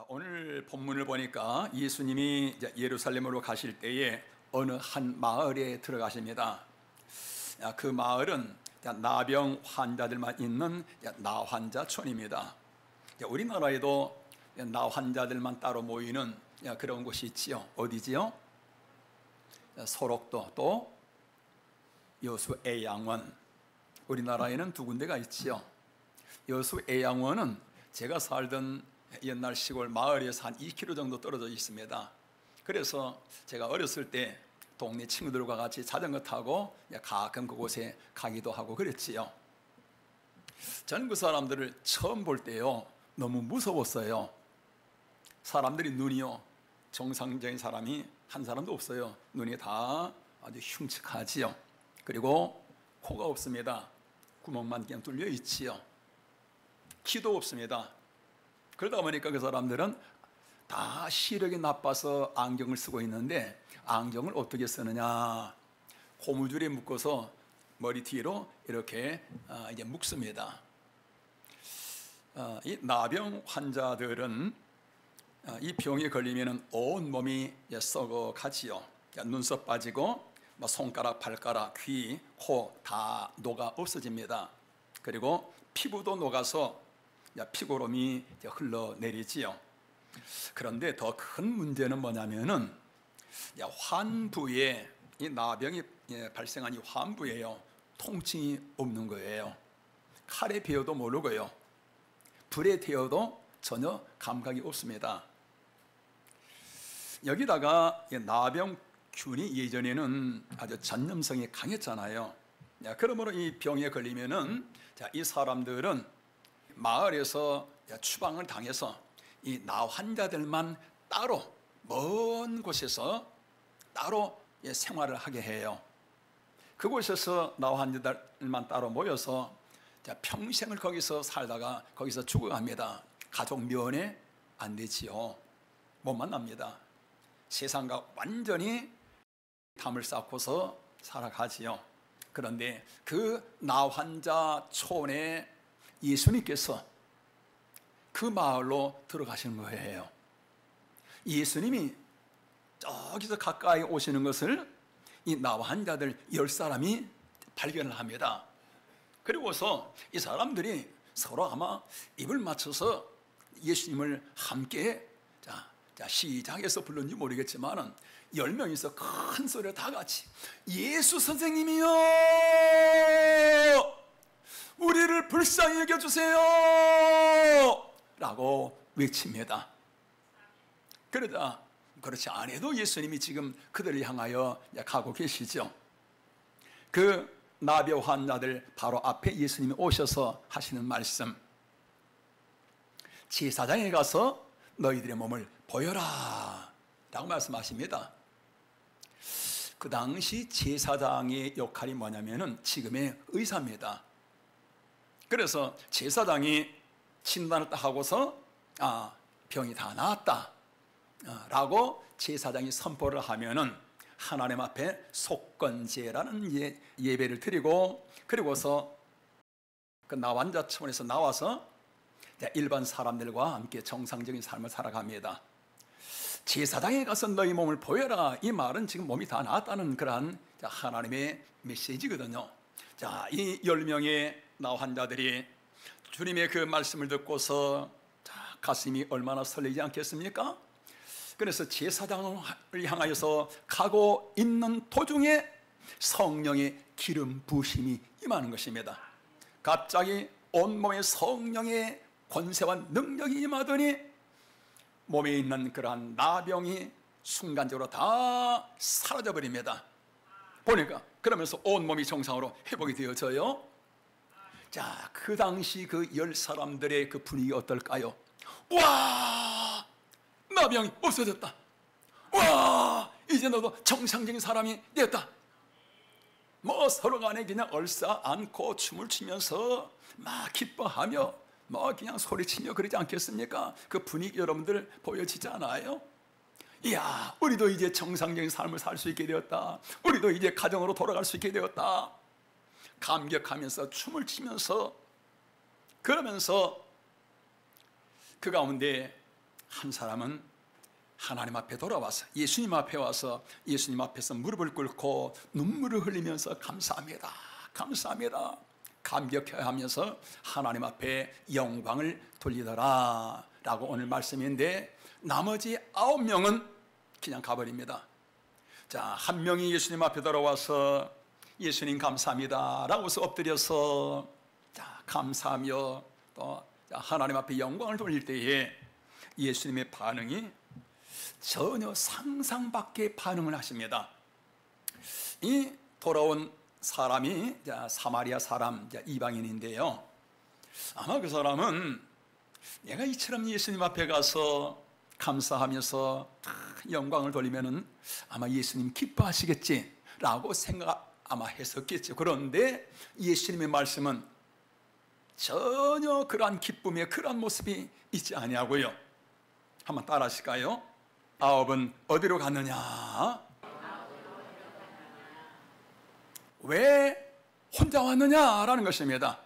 오늘 본문을 보니까 예수님이 예루살렘으로 가실 때에 어느 한 마을에 들어가십니다. 그 마을은 나병 환자들만 있는 나환자촌입니다. 우리나라에도 나환자들만 따로 모이는 그런 곳이 있지요. 어디지요? 소록도, 또 여수 애양원. 우리나라에는 두 군데가 있지요. 여수 애양원은 제가 살던 옛날 시골 마을에서 한 2km 정도 떨어져 있습니다. 그래서 제가 어렸을 때 동네 친구들과 같이 자전거 타고 가끔 그곳에 가기도 하고 그랬지요. 저는 그 사람들을 처음 볼 때요, 너무 무서웠어요. 사람들이 눈이요, 정상적인 사람이 한 사람도 없어요. 눈이 다 아주 흉측하지요. 그리고 코가 없습니다. 구멍만 그냥 뚫려 있지요. 귀도 없습니다. 그러다 보니까 그 사람들은 다 시력이 나빠서 안경을 쓰고 있는데, 안경을 어떻게 쓰느냐, 고무줄에 묶어서 머리 뒤로 이렇게 이제 묶습니다. 이 나병 환자들은 이 병에 걸리면 온 몸이 썩어가지요. 눈썹 빠지고 손가락, 발가락, 귀, 코 다 녹아 없어집니다. 그리고 피부도 녹아서 피고름이 흘러내리지요. 그런데 더 큰 문제는 뭐냐면은 환부에, 이 나병이 발생한 이 환부에요, 통증이 없는 거예요. 칼에 베어도 모르고요, 불에 태워도 전혀 감각이 없습니다. 여기다가 나병균이 예전에는 아주 전염성이 강했잖아요. 그러므로 이 병에 걸리면은 이 사람들은 마을에서 추방을 당해서 이 나환자들만 따로 먼 곳에서 따로 생활을 하게 해요. 그곳에서 나환자들만 따로 모여서 평생을 거기서 살다가 거기서 죽어갑니다. 가족 면회 안 되지요. 못 만납니다. 세상과 완전히 담을 쌓고서 살아가지요. 그런데 그 나환자촌에 예수님께서 그 마을로 들어가시는 거예요. 예수님이 저기서 가까이 오시는 것을 이 나환자들 10사람이 발견을 합니다. 그리고서 이 사람들이 서로 아마 입을 맞춰서 예수님을 함께 시작해서 불렀는지 모르겠지만은 10명이서 큰 소리로 다 같이 예수 선생님이요, 우리를 불쌍히 여겨주세요 라고 외칩니다. 그러자 그렇지 않아도 예수님이 지금 그들을 향하여 가고 계시죠. 그 나병 환자들 바로 앞에 예수님이 오셔서 하시는 말씀, 제사장에 가서 너희들의 몸을 보여라 라고 말씀하십니다. 그 당시 제사장의 역할이 뭐냐면은 지금의 의사입니다. 그래서 제사장이 진단을 딱 하고서 병이 다 나았다 라고 제사장이 선포를 하면은 하나님 앞에 속건제라는 예배를 드리고, 그리고서 그 나환자촌에서 나와서 일반 사람들과 함께 정상적인 삶을 살아갑니다. 제사장에 가서 너희 몸을 보여라, 이 말은 지금 몸이 다 나았다는 그러한 하나님의 메시지거든요. 자, 이 10명의 나환자들이 주님의 그 말씀을 듣고서 가슴이 얼마나 설레지 않겠습니까? 그래서 제사장을 향하여서 가고 있는 도중에 성령의 기름 부으심이 임하는 것입니다. 갑자기 온몸에 성령의 권세와 능력이 임하더니 몸에 있는 그러한 나병이 순간적으로 다 사라져 버립니다. 보니까 그러면서 온몸이 정상으로 회복이 되어져요. 자, 그 당시 그 10사람들의 그 분위기 어떨까요? 와, 나병이 없어졌다. 와, 이제 너도 정상적인 사람이 되었다. 뭐 서로 간에 그냥 얼싸 안고 춤을 추면서 막 기뻐하며 뭐 그냥 소리치며 그러지 않겠습니까? 그 분위기 여러분들 보여지지 않아요? 이야, 우리도 이제 정상적인 삶을 살 수 있게 되었다. 우리도 이제 가정으로 돌아갈 수 있게 되었다. 감격하면서 춤을 추면서, 그러면서 그 가운데 한 사람은 하나님 앞에 돌아와서 예수님 앞에 와서 예수님 앞에서 무릎을 꿇고 눈물을 흘리면서 감사합니다, 감사합니다, 감격해하면서 하나님 앞에 영광을 돌리더라 라고 오늘 말씀인데, 나머지 9명은 그냥 가버립니다. 자, 한 명이 예수님 앞에 돌아와서 예수님 감사합니다 라고서 엎드려서 자, 감사하며 또 하나님 앞에 영광을 돌릴 때에 예수님의 반응이 전혀 상상 밖의 반응을 하십니다. 이 돌아온 사람이 사마리아 사람, 이방인인데요, 아마 그 사람은 내가 이처럼 예수님 앞에 가서 감사하면서 영광을 돌리면은 아마 예수님 기뻐하시겠지 라고 생각 아마 했었겠죠. 그런데 예수님의 말씀은 전혀 그러한 기쁨의 그러한 모습이 있지 아니하고요. 한번 따라 하실까요? 9은 어디로 갔느냐? 왜 혼자 왔느냐라는 것입니다.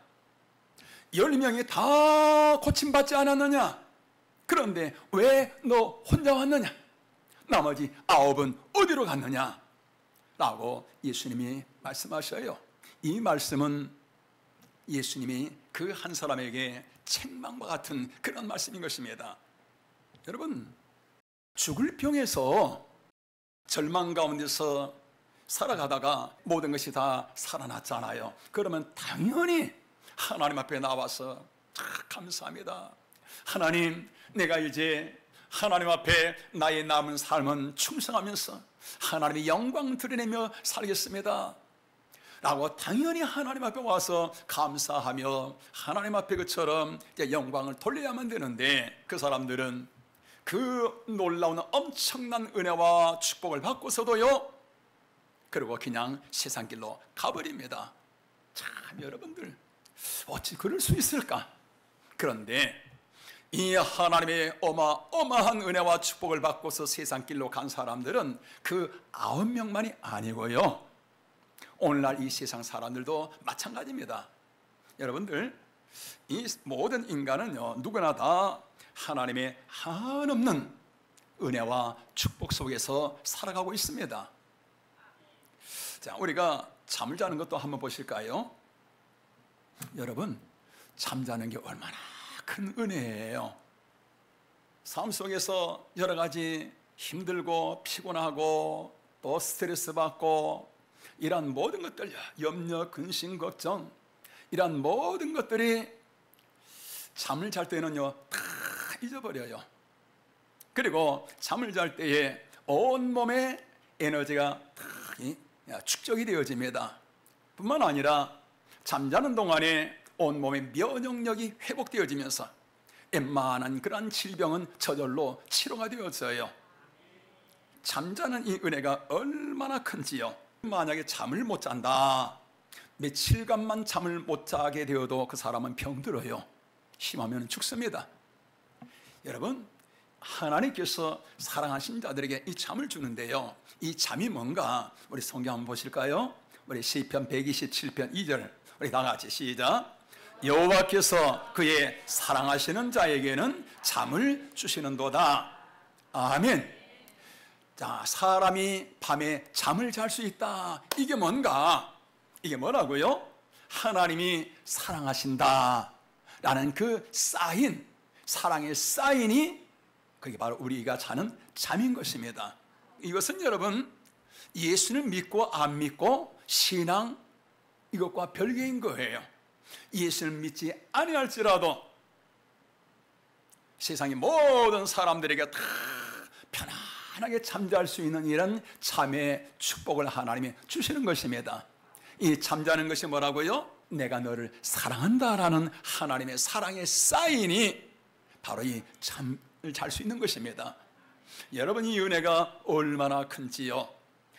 10명이 다 고침받지 않았느냐? 그런데 왜 너 혼자 왔느냐? 나머지 9은 어디로 갔느냐? 라고 예수님이 말씀하셔요. 이 말씀은 예수님이 그 한 사람에게 책망과 같은 그런 말씀인 것입니다. 여러분, 죽을 병에서 절망 가운데서 살아가다가 모든 것이 다 살아났잖아요. 그러면 당연히 하나님 앞에 나와서 감사합니다, 하나님, 내가 이제 하나님 앞에 나의 남은 삶은 충성하면서 하나님의 영광 드러내며 살겠습니다 라고 당연히 하나님 앞에 와서 감사하며 하나님 앞에 그처럼 영광을 돌려야만 되는데, 그 사람들은 그 놀라운 엄청난 은혜와 축복을 받고서도요, 그리고 그냥 세상 길로 가버립니다. 참, 여러분들 어찌 그럴 수 있을까? 그런데 이 하나님의 어마어마한 은혜와 축복을 받고서 세상 길로 간 사람들은 그 9명만이 아니고요, 오늘날 이 세상 사람들도 마찬가지입니다. 여러분들, 이 모든 인간은요, 누구나 다 하나님의 한없는 은혜와 축복 속에서 살아가고 있습니다. 자, 우리가 잠을 자는 것도 한번 보실까요? 여러분, 잠자는 게 얼마나 큰 은혜예요. 삶 속에서 여러 가지 힘들고 피곤하고 또 스트레스 받고 이런 모든 것들, 염려, 근심, 걱정, 이런 모든 것들이 잠을 잘 때는요 다 잊어버려요. 그리고 잠을 잘 때에 온몸에 에너지가 다 축적이 되어집니다. 뿐만 아니라 잠자는 동안에 온몸의 면역력이 회복되어지면서 웬만한 그런 질병은 저절로 치료가 되어져요. 잠자는 이 은혜가 얼마나 큰지요. 만약에 잠을 못 잔다, 며칠간만 잠을 못 자게 되어도 그 사람은 병들어요. 심하면 죽습니다. 여러분, 하나님께서 사랑하신 자들에게 이 잠을 주는데요, 이 잠이 뭔가 우리 성경 한번 보실까요? 우리 시편 127편 2절, 우리 다 같이 시작. 여호와께서 그의 사랑하시는 자에게는 잠을 주시는도다. 아멘. 자, 사람이 밤에 잠을 잘 수 있다. 이게 뭔가? 이게 뭐라고요? 하나님이 사랑하신다 라는 그 사인, 사랑의 사인이 그게 바로 우리가 자는 잠인 것입니다. 이것은 여러분, 예수를 믿고 안 믿고 신앙 이것과 별개인 거예요. 예수를 믿지 아니할지라도 세상의 모든 사람들에게 다 편안하게 잠잘 수 있는 이런 잠의 축복을 하나님이 주시는 것입니다. 이 잠자는 것이 뭐라고요? 내가 너를 사랑한다라는 하나님의 사랑의 사인이 바로 이 잠을 잘 수 있는 것입니다. 여러분, 이 은혜가 얼마나 큰지요.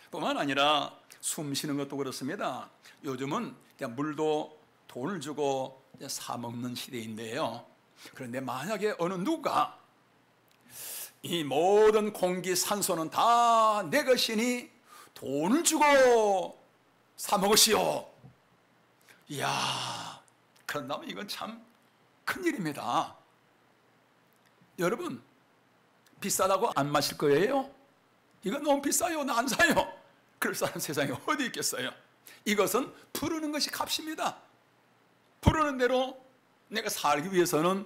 뿐만 아니라 숨 쉬는 것도 그렇습니다. 요즘은 물도 돈을 주고 사 먹는 시대인데요, 그런데 만약에 어느 누가 이 모든 공기, 산소는 다 내 것이니 돈을 주고 사 먹으시오, 이야, 그런다면 이건 참 큰일입니다. 여러분, 비싸다고 안 마실 거예요? 이거 너무 비싸요. 나 안 사요. 그럴 사람 세상에 어디 있겠어요? 이것은 부르는 것이 값입니다. 부르는 대로 내가 살기 위해서는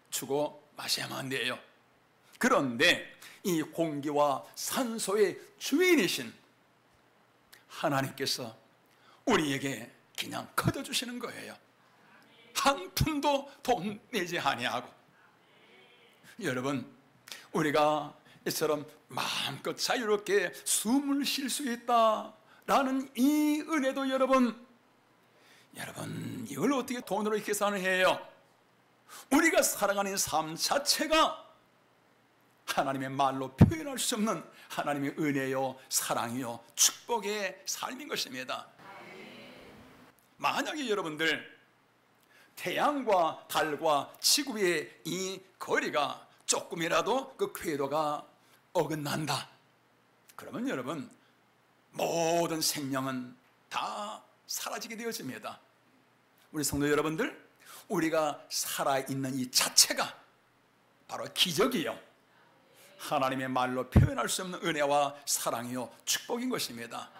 주고 마셔야만 돼요. 그런데 이 공기와 산소의 주인이신 하나님께서 우리에게 그냥 거둬주시는 거예요. 한 푼도 돈 내지 아니하고. 여러분, 우리가 이처럼 마음껏 자유롭게 숨을 쉴 수 있다라는 이 은혜도 여러분 이걸 어떻게 돈으로 계산을 해요? 우리가 살아가는 삶 자체가 하나님의 말로 표현할 수 없는 하나님의 은혜요, 사랑이요, 축복의 삶인 것입니다. 만약에 여러분들 태양과 달과 지구의 이 거리가 조금이라도 그 궤도가 어긋난다, 그러면 여러분 모든 생명은 다 사라지게 되어집니다. 우리 성도 여러분들, 우리가 살아있는 이 자체가 바로 기적이요, 하나님의 말로 표현할 수 없는 은혜와 사랑이요, 축복인 것입니다.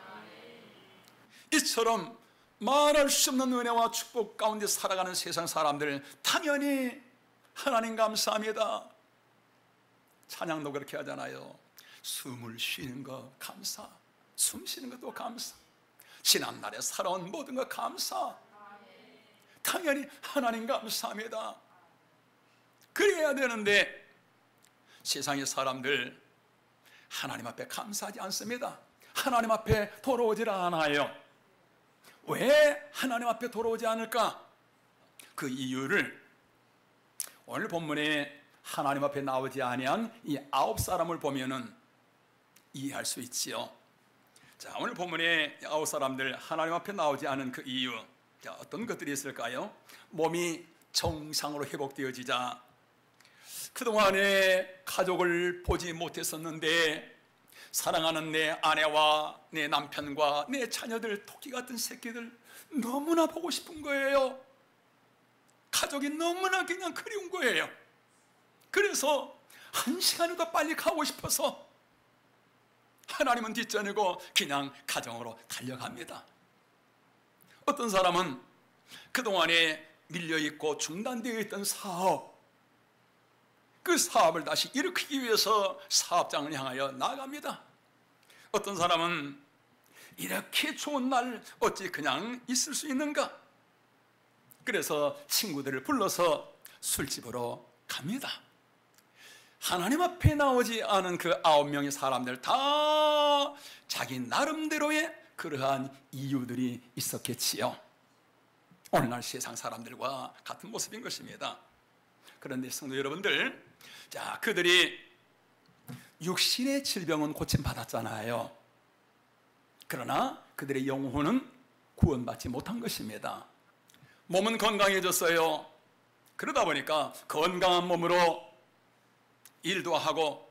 이처럼 말할 수 없는 은혜와 축복 가운데 살아가는 세상 사람들, 당연히 하나님 감사합니다. 찬양도 그렇게 하잖아요. 숨을 쉬는 것 감사, 숨 쉬는 것도 감사, 지난날에 살아온 모든 것 감사. 당연히 하나님 감사합니다. 그래야 되는데 세상의 사람들 하나님 앞에 감사하지 않습니다. 하나님 앞에 돌아오질 않아요. 왜 하나님 앞에 돌아오지 않을까? 그 이유를 오늘 본문에 하나님 앞에 나오지 아니한 이 9사람을 보면은 이해할 수 있지요. 자, 오늘 본문에 9사람들 하나님 앞에 나오지 않은 그 이유, 자, 어떤 것들이 있을까요? 몸이 정상으로 회복되어지자 그동안에 가족을 보지 못했었는데 사랑하는 내 아내와 내 남편과 내 자녀들, 토끼 같은 새끼들 너무나 보고 싶은 거예요. 가족이 너무나 그냥 그리운 거예요. 그래서 한 시간이라도 빨리 가고 싶어서 하나님은 뒷전이고 그냥 가정으로 달려갑니다. 어떤 사람은 그동안에 밀려있고 중단되어 있던 사업, 그 사업을 다시 일으키기 위해서 사업장을 향하여 나갑니다. 어떤 사람은 이렇게 좋은 날 어찌 그냥 있을 수 있는가? 그래서 친구들을 불러서 술집으로 갑니다. 하나님 앞에 나오지 않은 그 9명의 사람들 다 자기 나름대로의 그러한 이유들이 있었겠지요. 오늘날 세상 사람들과 같은 모습인 것입니다. 그런데 성도 여러분들, 자, 그들이 육신의 질병은 고침받았잖아요. 그러나 그들의 영혼은 구원받지 못한 것입니다. 몸은 건강해졌어요. 그러다 보니까 건강한 몸으로 일도 하고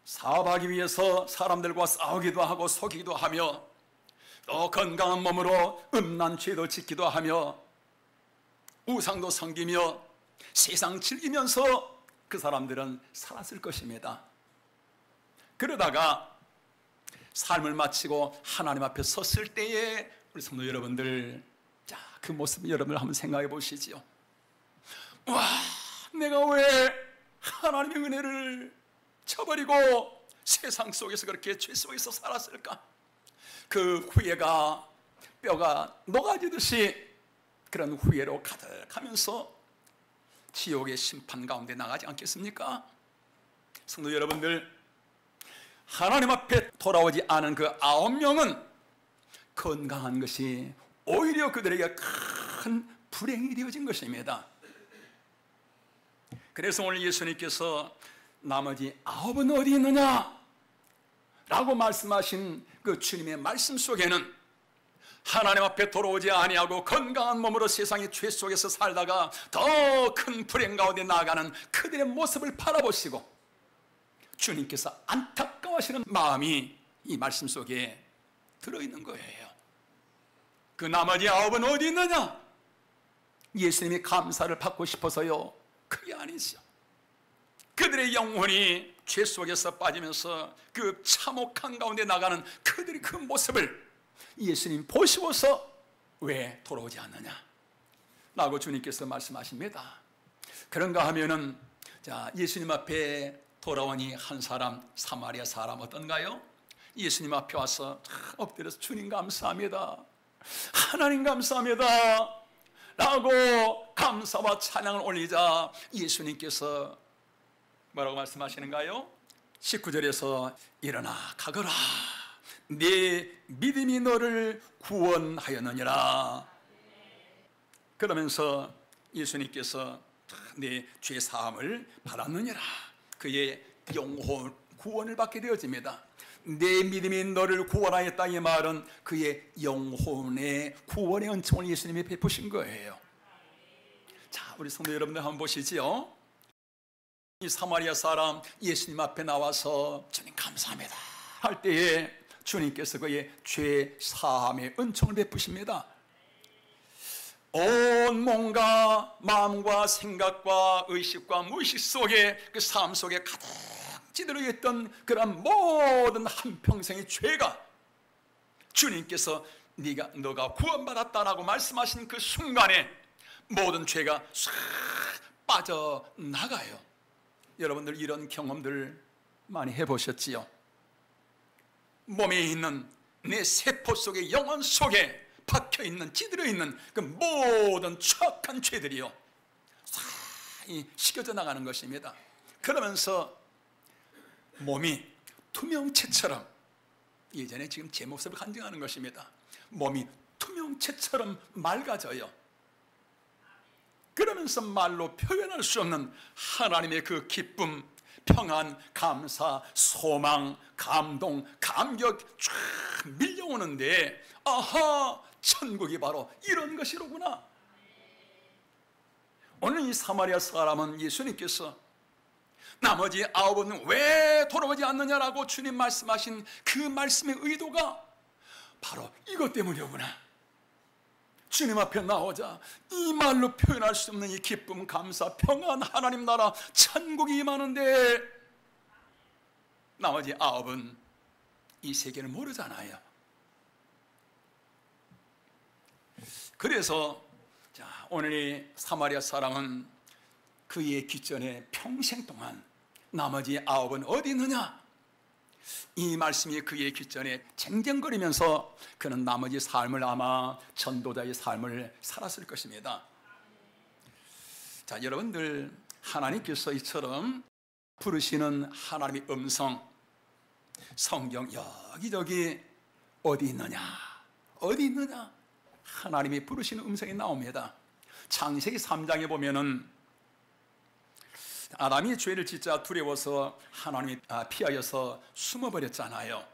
사업하기 위해서 사람들과 싸우기도 하고 속이기도 하며 또 건강한 몸으로 음란 죄도 짓기도 하며 우상도 섬기며 세상 즐기면서 그 사람들은 살았을 것입니다. 그러다가 삶을 마치고 하나님 앞에 섰을 때에 우리 성도 여러분들, 자, 그 모습 여러분들 한번 생각해 보시지요. 와, 내가 왜 하나님의 은혜를 쳐버리고 세상 속에서 그렇게 죄 속에서 살았을까? 그 후회가 뼈가 녹아지듯이 그런 후회로 가득하면서 지옥의 심판 가운데 나가지 않겠습니까? 성도 여러분들, 하나님 앞에 돌아오지 않은 그 9명은 건강한 것이 오히려 그들에게 큰 불행이 되어진 것입니다. 그래서 오늘 예수님께서 나머지 9은 어디 있느냐? 라고 말씀하신 그 주님의 말씀 속에는 하나님 앞에 돌아오지 아니하고 건강한 몸으로 세상의 죄 속에서 살다가 더 큰 불행 가운데 나아가는 그들의 모습을 바라보시고 주님께서 안타까워하시는 마음이 이 말씀 속에 들어있는 거예요. 그 나머지 9은 어디 있느냐? 예수님이 감사를 받고 싶어서요? 그게 아니죠. 그들의 영혼이 죄 속에서 빠지면서 그 참혹한 가운데 나가는 그들의 그 모습을 예수님 보시고서 왜 돌아오지 않느냐 라고 주님께서 말씀하십니다. 그런가 하면은 자, 예수님 앞에 돌아오니 한 사람, 사마리아 사람 어떤가요? 예수님 앞에 와서 엎드려서 주님 감사합니다, 하나님 감사합니다 라고 감사와 찬양을 올리자 예수님께서 뭐라고 말씀하시는가요? 19절에서 일어나 가거라, 네 믿음이 너를 구원하였느니라. 그러면서 예수님께서 네 죄 사함을 받았느니라, 그의 영혼 구원을 받게 되어집니다. 내 믿음이 너를 구원하였다, 이 말은 그의 영혼의 구원의 은총을 예수님이 베푸신 거예요. 자, 우리 성도 여러분들 한번 보시지요. 이 사마리아 사람 예수님 앞에 나와서 주님 감사합니다 할 때에 주님께서 그의 죄 사함의 은총을 베푸십니다. 온 몸과 마음과 생각과 의식과 무의식 속에 그 삶 속에 가득 찌들어 있던 그런 모든 한평생의 죄가 주님께서 너가 구원받았다라고 말씀하신 그 순간에 모든 죄가 싹 빠져나가요. 여러분들 이런 경험들 많이 해보셨지요? 몸에 있는 내 세포 속에, 영혼 속에 박혀있는, 찌들어있는 그 모든 추악한 죄들이요 사이 씻겨져 나가는 것입니다. 그러면서 몸이 투명체처럼, 예전에 지금 제 모습을 간증하는 것입니다. 몸이 투명체처럼 맑아져요. 그러면서 말로 표현할 수 없는 하나님의 그 기쁨, 평안, 감사, 소망, 감동, 감격 쫙 밀려오는데, 아하, 천국이 바로 이런 것이로구나. 오늘 이 사마리아 사람은 예수님께서 나머지 9은 왜 돌아오지 않느냐라고 주님 말씀하신 그 말씀의 의도가 바로 이것 때문이로구나. 주님 앞에 나오자 이 말로 표현할 수 없는 이 기쁨, 감사, 평안, 하나님 나라, 천국이 임하는데 나머지 9은 이 세계를 모르잖아요. 그래서 자, 오늘 이 사마리아 사람은 그의 귀전에 평생 동안 나머지 9은 어디 있느냐, 이 말씀이 그의 귀전에 쟁쟁거리면서 그는 나머지 삶을 아마 전도자의 삶을 살았을 것입니다. 자, 여러분들 하나님께서 이처럼 부르시는 하나님의 음성, 성경 여기저기 어디 있느냐, 어디 있느냐, 하나님이 부르시는 음성이 나옵니다. 창세기 3장에 보면은 아담이 죄를 짓자 두려워서 하나님이 피하여서 숨어버렸잖아요.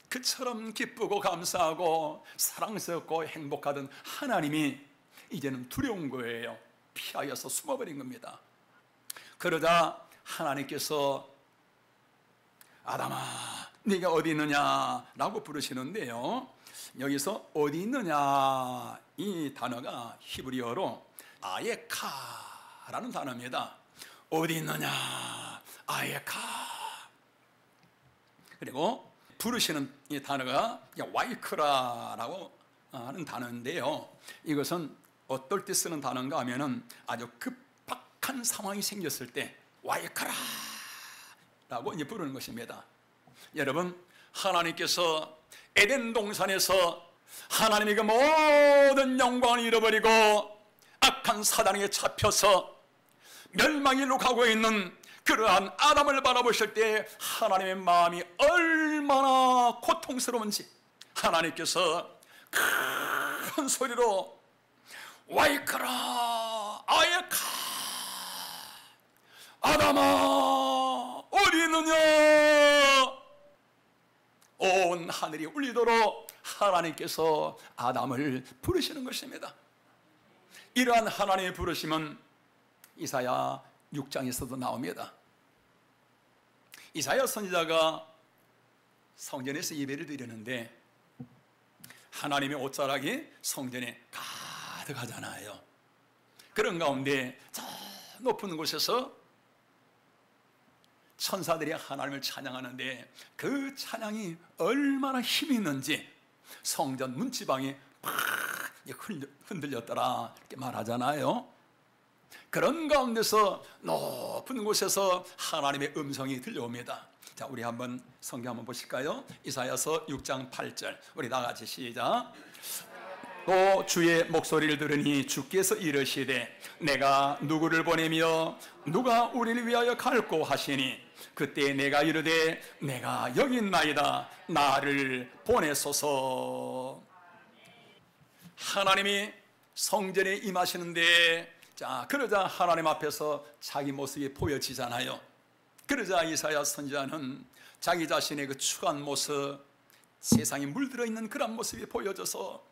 그처럼 기쁘고 감사하고 사랑스럽고 행복하던 하나님이 이제는 두려운 거예요. 피하여서 숨어버린 겁니다. 그러자 하나님께서 아담아, 네가 어디 있느냐라고 부르시는데요, 여기서 어디 있느냐, 이 단어가 히브리어로 아예카라는 단어입니다. 어디 있느냐, 아예카. 그리고 부르시는 이 단어가 와이크라라고 하는 단어인데요, 이것은 어떨 때 쓰는 단어인가 하면은 아주 급박한 상황이 생겼을 때 와이크라 라고 이제 부르는 것입니다. 여러분, 하나님께서 에덴 동산에서 하나님의 그 모든 영광을 잃어버리고 악한 사단에게 잡혀서 멸망일로 가고 있는 그러한 아담을 바라보실 때 하나님의 마음이 얼마나 고통스러운지 하나님께서 큰 소리로 와이크라 아예카, 아담아 어디 있느냐, 온 하늘이 울리도록 하나님께서 아담을 부르시는 것입니다. 이러한 하나님의 부르심은 이사야 6장에서도 나옵니다. 이사야 선지자가 성전에서 예배를 드리는데 하나님의 옷자락이 성전에 가득하잖아요. 그런 가운데 저 높은 곳에서 천사들이 하나님을 찬양하는데 그 찬양이 얼마나 힘이 있는지 성전 문지방이 팍 흔들렸더라 이렇게 말하잖아요. 그런 가운데서 높은 곳에서 하나님의 음성이 들려옵니다. 자, 우리 한번 성경 한번 보실까요? 이사야서 6장 8절 우리 다 같이 시작. 또 주의 목소리를 들으니 주께서 이르시되 내가 누구를 보내며 누가 우리를 위하여 갈꼬 하시니 그때 내가 이르되 내가 여기 있나이다 나를 보내소서. 하나님이 성전에 임하시는데 자 그러자 하나님 앞에서 자기 모습이 보여지잖아요. 그러자 이사야 선지자는 자기 자신의 그 추한 모습, 세상에 물들어 있는 그런 모습이 보여져서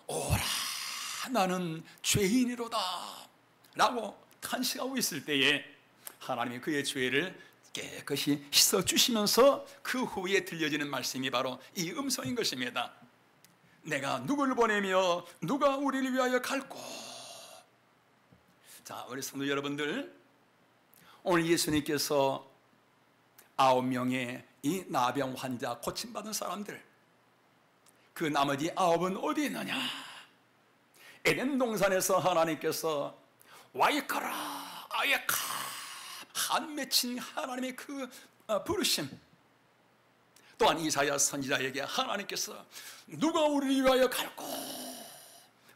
오라 나는 죄인이로다 라고 탄식하고 있을 때에 하나님이 그의 죄를 깨끗이 씻어주시면서 그 후에 들려지는 말씀이 바로 이 음성인 것입니다. 내가 누구를 보내며 누가 우리를 위하여 갈꼬. 자, 우리 성도 여러분들, 오늘 예수님께서 9명의 이 나병 환자 고침받은 사람들, 그 나머지 9은 어디 있느냐? 에덴 동산에서 하나님께서 와이카라 아예카 한 맺힌 하나님의 그 부르심, 또한 이사야 선지자에게 하나님께서 누가 우리를 위하여 갈꼬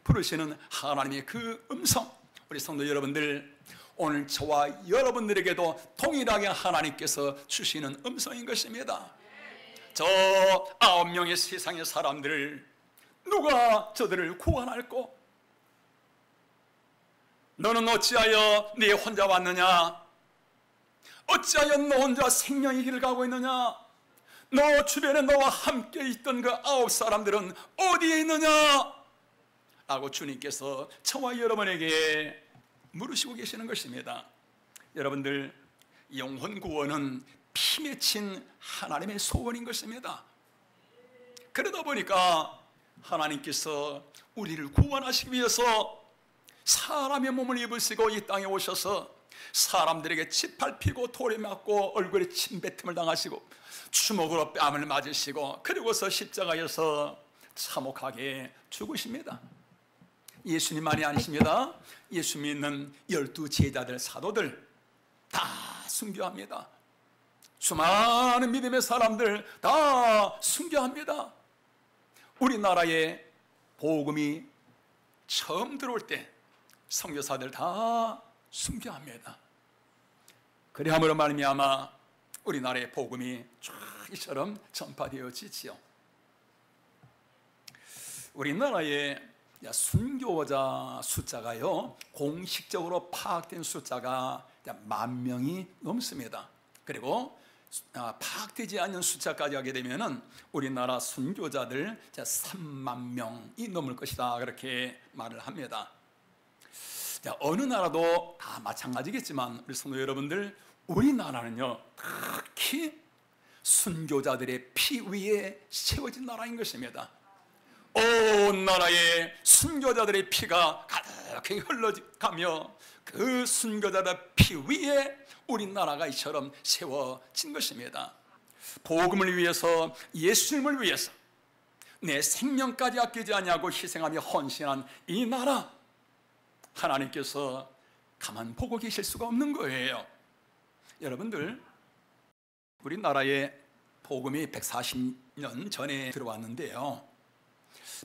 부르시는 하나님의 그 음성, 우리 성도 여러분들, 오늘 저와 여러분들에게도 동일하게 하나님께서 주시는 음성인 것입니다. 저 9명의 세상의 사람들을 누가 저들을 구원할꼬? 너는 어찌하여 네 혼자 왔느냐? 어찌하여 너 혼자 생명의 길을 가고 있느냐? 너 주변에 너와 함께 있던 그 9사람들은 어디에 있느냐? 라고 주님께서 저와 여러분에게 물으시고 계시는 것입니다. 여러분들, 영혼 구원은 피 맺힌 하나님의 소원인 것입니다. 그러다 보니까 하나님께서 우리를 구원하시기 위해서 사람의 몸을 입으시고 이 땅에 오셔서 사람들에게 짓밟히고 돌에 맞고 얼굴에 침뱉음을 당하시고 주먹으로 뺨을 맞으시고 그리고서 십자가에서 참혹하게 죽으십니다. 예수님만이 아니십니다. 예수 믿는 12 제자들, 사도들 다 순교합니다. 수많은 믿음의 사람들 다 순교합니다. 우리나라에 복음이 처음 들어올 때 선교사들 다 순교합니다. 그리함으로 말미암아 우리나라의 복음이 쫙 이처럼 전파되어지지요. 우리나라의 순교자 숫자가요, 공식적으로 파악된 숫자가 10,000명이 넘습니다. 그리고 파악되지 않는 숫자까지 하게 되면은 우리나라 순교자들 30,000명이 넘을 것이다, 그렇게 말을 합니다. 어느 나라도 다 마찬가지겠지만 우리 성도 여러분들, 우리나라는요 특히 순교자들의 피 위에 세워진 나라인 것입니다. 온 나라에 순교자들의 피가 가득히 흘러가며 그 순교자들의 피 위에 우리나라가 이처럼 세워진 것입니다. 복음을 위해서, 예수님을 위해서 내 생명까지 아끼지 아니하고 희생하며 헌신한 이 나라, 하나님께서 가만 보고 계실 수가 없는 거예요. 여러분들, 우리나라에 복음이 140년 전에 들어왔는데요,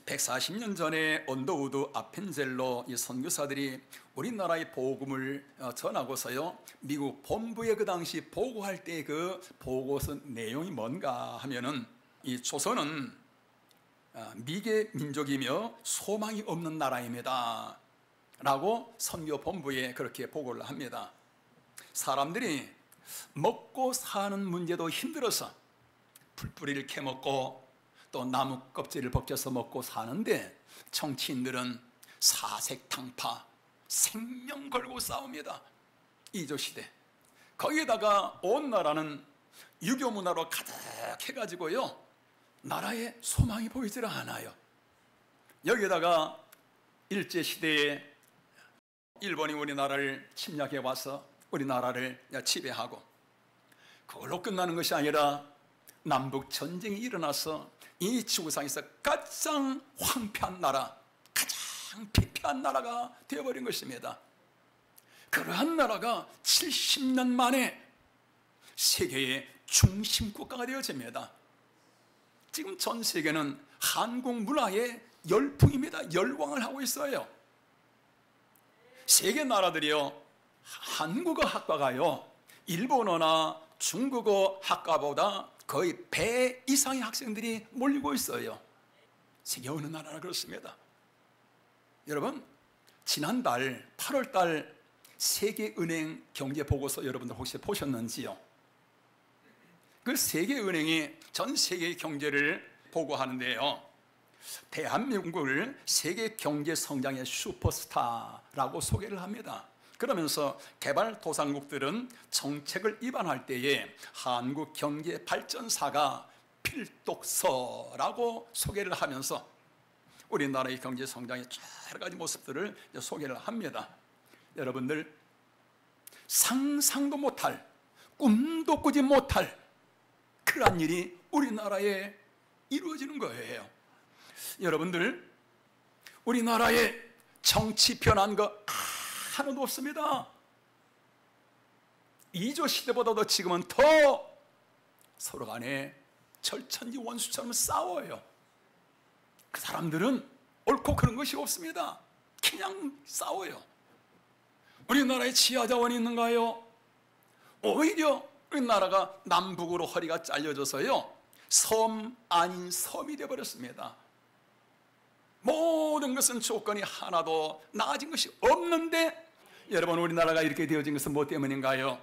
140년 전에 언더우드 아펜젤로 이 선교사들이 우리나라의 복음을 전하고서요, 미국 본부에 그 당시 보고할 때 그 보고서 내용이 뭔가 하면은, 이 조선은 미개 민족이며 소망이 없는 나라입니다 라고 선교 본부에 그렇게 보고를 합니다. 사람들이 먹고 사는 문제도 힘들어서 풀뿌리를 캐먹고 또 나무 껍질을 벗겨서 먹고 사는데, 정치인들은 사색탕파, 생명 걸고 싸웁니다. 이조시대. 거기에다가 온 나라는 유교 문화로 가득해가지고요, 나라에 소망이 보이질 않아요. 여기에다가 일제시대에 일본이 우리나라를 침략해 와서 우리나라를 지배하고, 그걸로 끝나는 것이 아니라 남북 전쟁이 일어나서 이 지구상에서 가장 황폐한 나라, 가장 피폐한 나라가 되어버린 것입니다. 그러한 나라가 70년 만에 세계의 중심 국가가 되어집니다. 지금 전 세계는 한국 문화의 열풍입니다. 열광을 하고 있어요. 세계 나라들이요, 한국어 학과가요, 일본어나 중국어 학과보다 거의 배 이상의 학생들이 몰리고 있어요. 세계 어느 나라나 그렇습니다. 여러분, 지난달 8월달 세계은행 경제보고서 여러분들 혹시 보셨는지요? 그 세계은행이 전 세계 경제를 보고하는데요, 대한민국을 세계 경제 성장의 슈퍼스타라고 소개를 합니다. 그러면서 개발도상국들은 정책을 입안할 때에 한국경제발전사가 필독서라고 소개를 하면서 우리나라의 경제 성장의 여러 가지 모습들을 소개를 합니다. 여러분들, 상상도 못할, 꿈도 꾸지 못할 그러한 일이 우리나라에 이루어지는 거예요. 여러분들, 우리나라에 정치 변한 거 하나도 없습니다. 이조 시대보다도 지금은 더 서로 간에 절천지 원수처럼 싸워요. 그 사람들은 옳고 그런 것이 없습니다. 그냥 싸워요. 우리나라에 지하자원이 있는가요? 오히려 우리나라가 남북으로 허리가 잘려져서요, 섬 아닌 섬이 되어버렸습니다. 모든 것은 조건이 하나도 나아진 것이 없는데, 여러분, 우리나라가 이렇게 되어진 것은 뭐 때문인가요?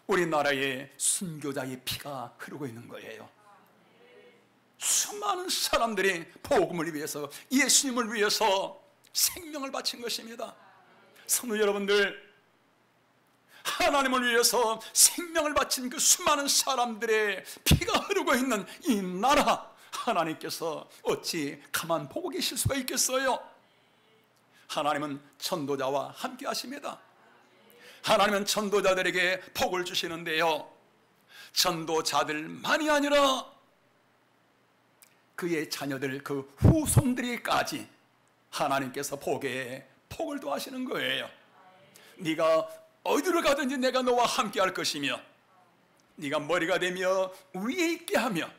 우리나라에 순교자의 피가 흐르고 있는 거예요. 수많은 사람들이 복음을 위해서, 예수님을 위해서 생명을 바친 것입니다. 성도 여러분들, 하나님을 위해서 생명을 바친 그 수많은 사람들의 피가 흐르고 있는 이 나라, 하나님께서 어찌 가만 보고 계실 수가 있겠어요? 하나님은 전도자와 함께 하십니다. 하나님은 전도자들에게 복을 주시는데요, 전도자들만이 아니라 그의 자녀들, 그 후손들에게까지 하나님께서 복을 더하시는 거예요. 네가 어디로 가든지 내가 너와 함께 할 것이며, 네가 머리가 되며 위에 있게 하며,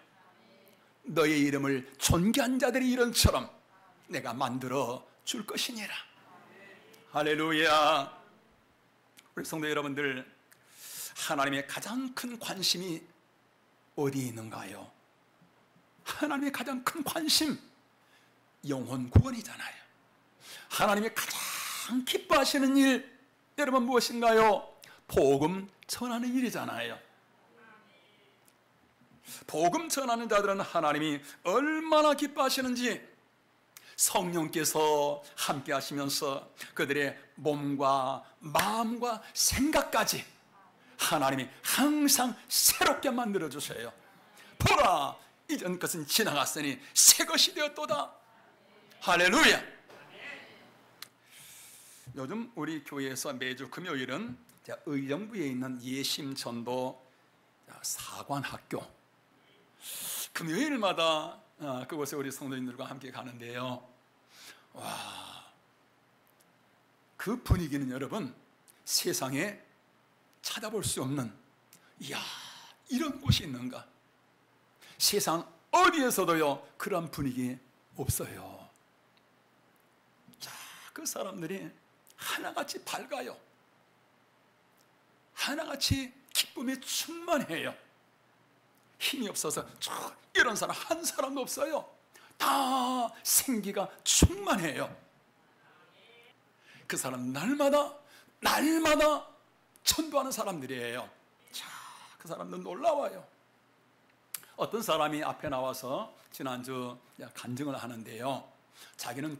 너의 이름을 존귀한 자들의 이름처럼 내가 만들어 줄 것이니라. 할렐루야. 우리 성도 여러분들, 하나님의 가장 큰 관심이 어디에 있는가요? 하나님의 가장 큰 관심, 영혼 구원이잖아요. 하나님의 가장 기뻐하시는 일, 여러분 무엇인가요? 복음 전하는 일이잖아요. 복음 전하는 자들은 하나님이 얼마나 기뻐하시는지 성령께서 함께 하시면서 그들의 몸과 마음과 생각까지 하나님이 항상 새롭게 만들어 주세요. 보라, 이전 것은 지나갔으니 새 것이 되었도다. 할렐루야. 요즘 우리 교회에서 매주 금요일은 의정부에 있는 예심전도 사관학교, 금요일마다 그곳에 우리 성도님들과 함께 가는데요, 와, 그 분위기는 여러분 세상에 찾아볼 수 없는, 이야, 이런 곳이 있는가? 세상 어디에서도요 그런 분위기 없어요. 자, 그 사람들이 하나같이 밝아요. 하나같이 기쁨에 충만해요. 힘이 없어서 이런 사람 한 사람도 없어요. 다 생기가 충만해요. 그 사람 날마다 전도하는 사람들이에요. 자, 그 사람들 놀라워요. 어떤 사람이 앞에 나와서 지난주 간증을 하는데요, 자기는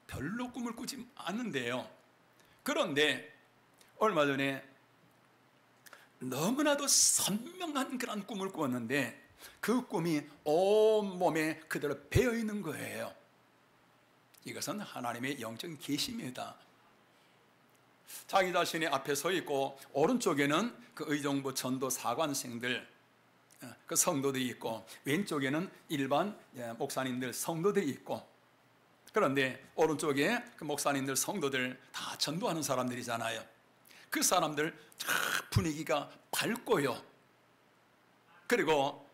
별로 꿈을 꾸지 않는데요, 그런데 얼마 전에 너무나도 선명한 그런 꿈을 꾸었는데 그 꿈이 온몸에 그대로 배어있는 거예요. 이것은 하나님의 영적인 계시입니다. 자기 자신의 앞에 서 있고 오른쪽에는 그 의정부 전도 사관생들, 그 성도들이 있고 왼쪽에는 일반 목사님들, 성도들이 있고, 그런데 오른쪽에 그 목사님들, 성도들 다 전도하는 사람들이잖아요. 그 사람들 분위기가 밝고요, 그리고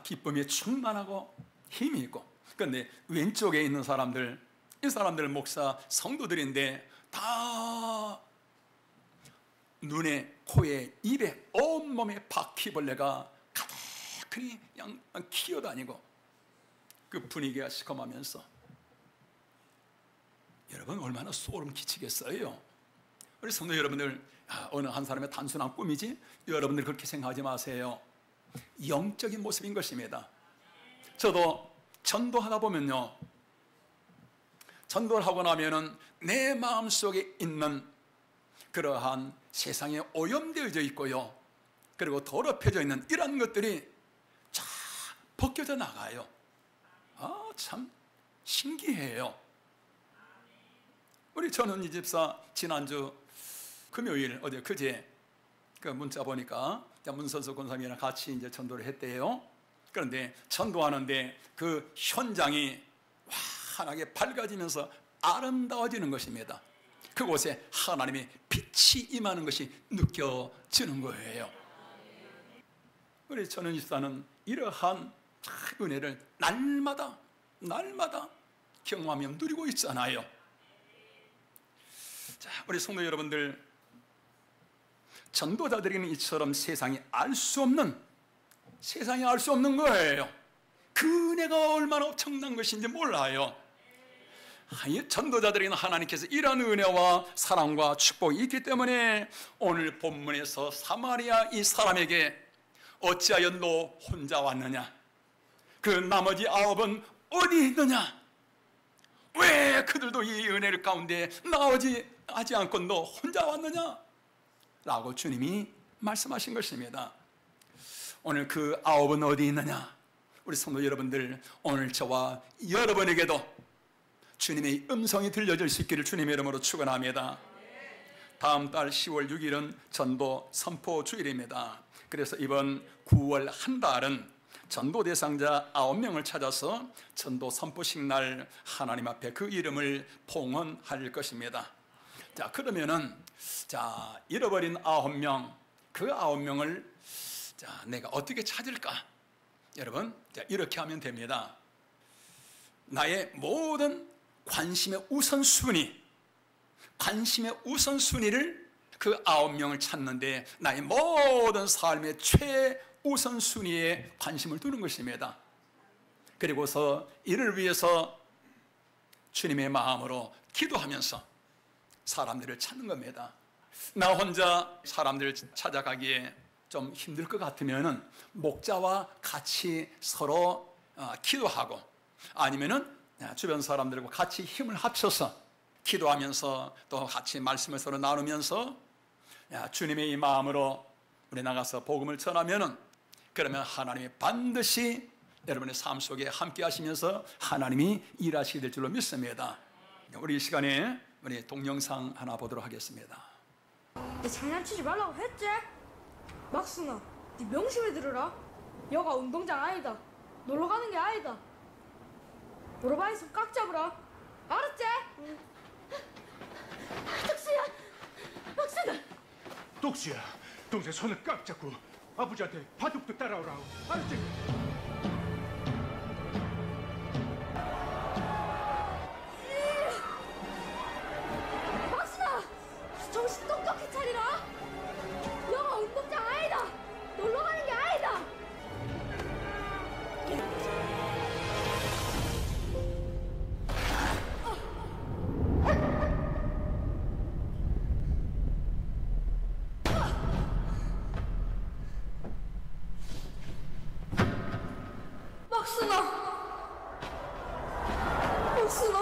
기쁨에 충만하고 힘이 있고, 그런데 왼쪽에 있는 사람들, 이 사람들 목사, 성도들인데 다 눈에, 코에, 입에, 온몸에 바퀴벌레가 가득히 그냥 기어다니고 그 분위기가 시커매면서 여러분 얼마나 소름 끼치겠어요. 우리 성도 여러분들, 어느 한 사람의 단순한 꿈이지 여러분들 그렇게 생각하지 마세요. 영적인 모습인 것입니다. 저도 전도하다 보면요, 전도를 하고 나면은 내 마음속에 있는 그러한 세상에 오염되어져 있고요, 그리고 더럽혀져 있는 이런 것들이 쫙 벗겨져 나가요. 참 신기해요. 우리 전은희 집사 지난주 금요일, 어제 그제 그 문자 보니까 문선수 권사님이랑 같이 이제 전도를 했대요. 그런데 전도하는데 그 현장이 환하게 밝아지면서 아름다워지는 것입니다. 그곳에 하나님의 빛이 임하는 것이 느껴지는 거예요. 우리 전은희 집사는 이러한 은혜를 날마다 경험하며 누리고 있잖아요. 자, 우리 성도 여러분들, 전도자들에게는 이처럼 세상이 알 수 없는 거예요. 그 은혜가 얼마나 엄청난 것인지 몰라요. 전도자들에게는 하나님께서 이런 은혜와 사랑과 축복이 있기 때문에 오늘 본문에서 사마리아 이 사람에게 어찌하여 너 혼자 왔느냐, 그 나머지 9은 어디 있느냐, 왜 그들도 이 은혜를 가운데 나오지 않고 너 혼자 왔느냐 라고 주님이 말씀하신 것입니다. 오늘 그 9은 어디 있느냐, 우리 성도 여러분들, 오늘 저와 여러분에게도 주님의 음성이 들려질 수 있기를 주님의 이름으로 축원합니다. 다음 달 10월 6일은 전도 선포 주일입니다. 그래서 이번 9월 한 달은 전도 대상자 9명을 찾아서 전도 선포식 날 하나님 앞에 그 이름을 봉헌할 것입니다. 자, 그러면은 잃어버린 9명, 그 9명을 내가 어떻게 찾을까? 여러분, 이렇게 하면 됩니다. 나의 모든 관심의 우선순위를 그 9명을 찾는데 나의 모든 삶의 최우선순위에 관심을 두는 것입니다. 그리고서 이를 위해서 주님의 마음으로 기도하면서 사람들을 찾는 겁니다. 나 혼자 사람들을 찾아가기에 좀 힘들 것 같으면은 목자와 같이 서로 기도하고, 아니면은 주변 사람들과 같이 힘을 합쳐서 기도하면서 또 같이 말씀을 서로 나누면서 주님의 이 마음으로 우리 나가서 복음을 전하면은, 그러면 하나님이 반드시 여러분의 삶 속에 함께 하시면서 하나님이 일하시게 될 줄로 믿습니다. 우리 이 시간에 우리 동영상 하나 보도록 하겠습니다. 내 장난치지 말라고 했지? 막순아, 네 명심을 들으라. 여가 운동장 아니다. 놀러 가는 게 아니다. 오토바이에서 꽉 잡으라. 알았지? 응. 덕수야, 막순아. 독수야, 동생 손을 꽉 잡고 아버지한테 바둑도 따라오라. 알았지? 막순아, 정신 똑똑히 차리라. 여가 운동장 아니다. 놀러 가는 게 아니다. 막순아, 막순아,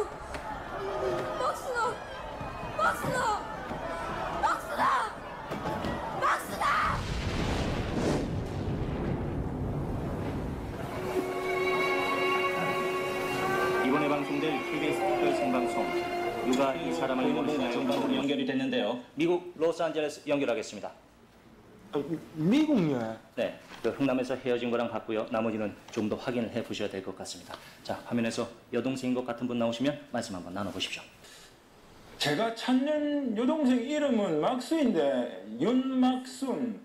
막순아, 막순아, 막순아, 막순아. 이번에 방송될 KBS 특별 생방송 누가 이 사람을 전방으로 연결이 됐는데요. 여행으로 미국 로스앤젤레스 연결하겠습니다. 미국 여행? 네, 그 흥남에서 헤어진 거랑 같고요. 나머지는 좀 더 확인을 해 보셔야 될 것 같습니다. 자, 화면에서 여동생인 것 같은 분 나오시면 말씀 한번 나눠보십시오. 제가 찾는 여동생 이름은 막수인데 윤막순.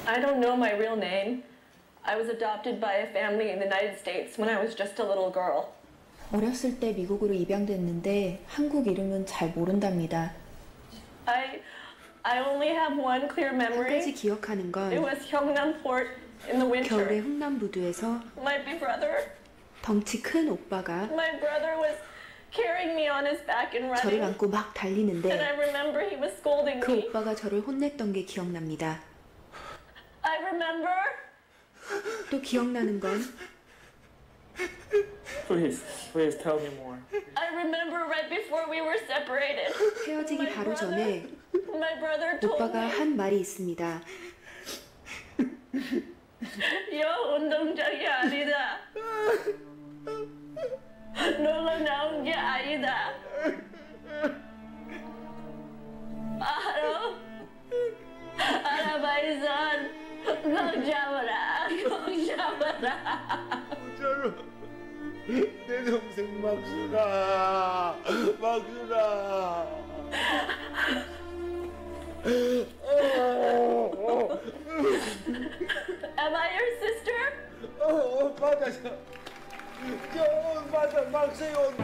I don't know my real name. I was adopted by a family in the United States when I was just a little girl. 어렸을 때 미국으로 입양됐는데 한국 이름은 잘 모른답니다. I only have one clear 한 가지 memory. 기억하는 건 It was Gyeongnam Port in the 겨울에 winter. 흥남부두에서 My big brother, 덩치 큰 오빠가 my brother was carrying me on his back and 저를 running. 안고 막 And I 달리는데 remember he was scolding 그 me. 오빠가 저를 혼냈던 게 기억납니다. I remember 또 기억나는 건 Please tell me more. I remember right before we were separated. 헤어지기 바로 전에 My brother told 오빠가 me, 한 말이 있습니다. 여 운동장이 아니다. 놀러 나온 게 아니다. 알아? 알아봐이선 꼭 잡아라. 꼭 잡아라. 진짜로 내 동생 막순아, 막순아. Am I your sister? 맞아. 맞아, 막수요.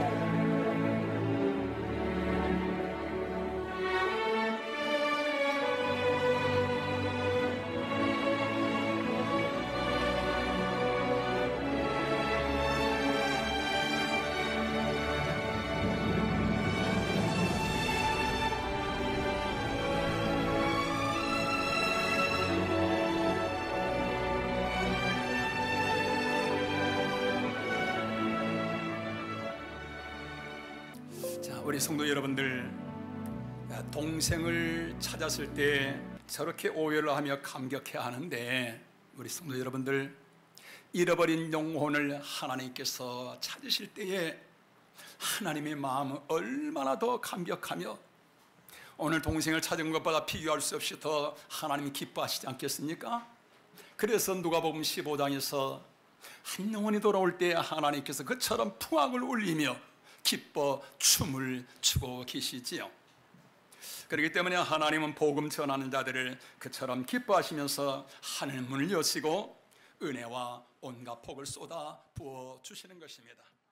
자, 우리 성도 여러분들, 동생을 찾았을 때 저렇게 오해를 하며 감격해 하는데, 우리 성도 여러분들, 잃어버린 영혼을 하나님께서 찾으실 때에 하나님의 마음은 얼마나 더 감격하며 오늘 동생을 찾은 것보다 비교할 수 없이 더 하나님이 기뻐하시지 않겠습니까? 그래서 누가복음 15장에서 한 영혼이 돌아올 때 하나님께서 그처럼 풍악을 울리며 기뻐 춤을 추고 계시지요. 그렇기 때문에 하나님은 복음 전하는 자들을 그처럼 기뻐하시면서 하늘 문을 여시고 은혜와 온갖 복을 쏟아 부어 주시는 것입니다.